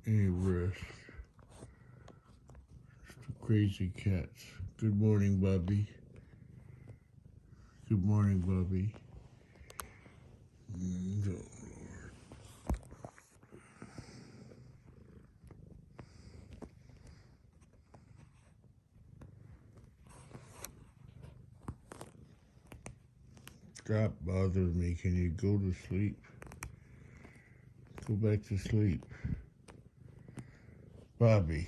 any rest. It's the crazy cats. Good morning, Bobby. Good morning, Bobby. Oh, Lord. Stop bothering me. Can you go to sleep? Go back to sleep. Bobby.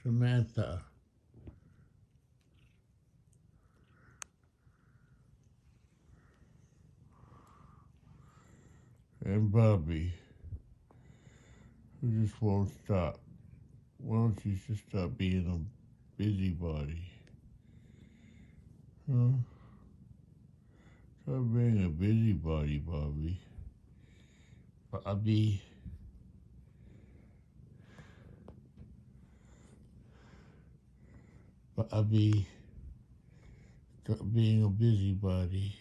Samantha. And Bobby. Who just won't stop. Why don't you just stop being a busybody? Huh? Stop being a busybody, Bobby. Bobby. Bobby. Stop being a busybody.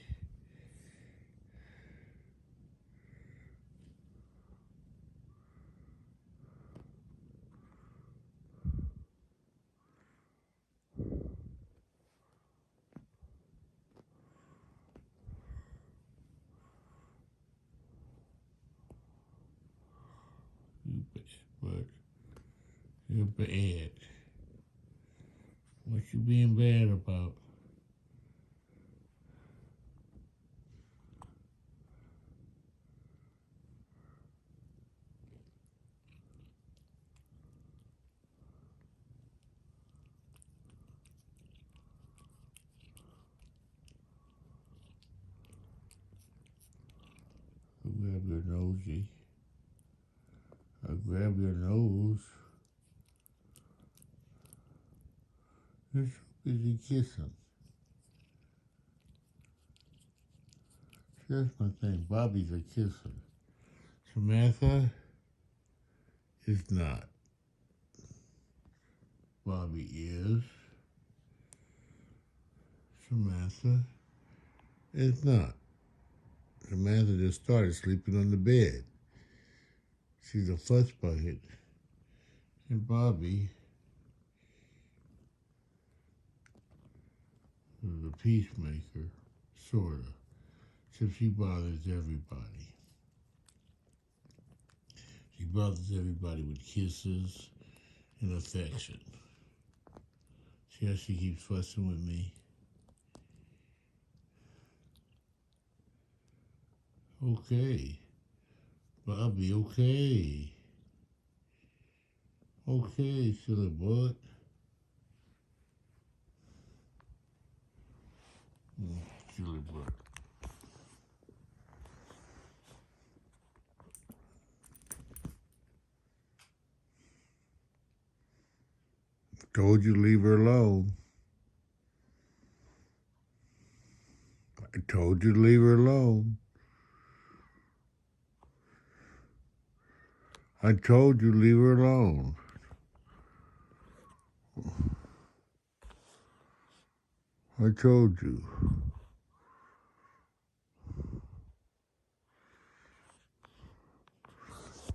You bad, but you're bad. What you being bad about? I'll grab your nosy. I'll grab your nose. You're so busy kissing. See, that's my thing. Bobby's a kisser. Samantha is not. Bobby is. Samantha is not. Samantha just started sleeping on the bed. She's a fuss bucket. And Bobby is a peacemaker, sort of. Except she bothers everybody. She bothers everybody with kisses and affection. See how she keeps fussing with me? Okay. Bobby, okay. Okay, silly butt. Silly butt. Told you leave her alone. I told you to leave her alone. I told you leave her alone. I told you.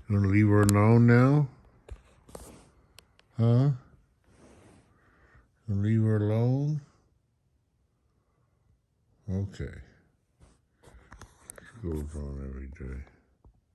You gonna leave her alone now? Huh? Gonna leave her alone? Okay. Goes on every day.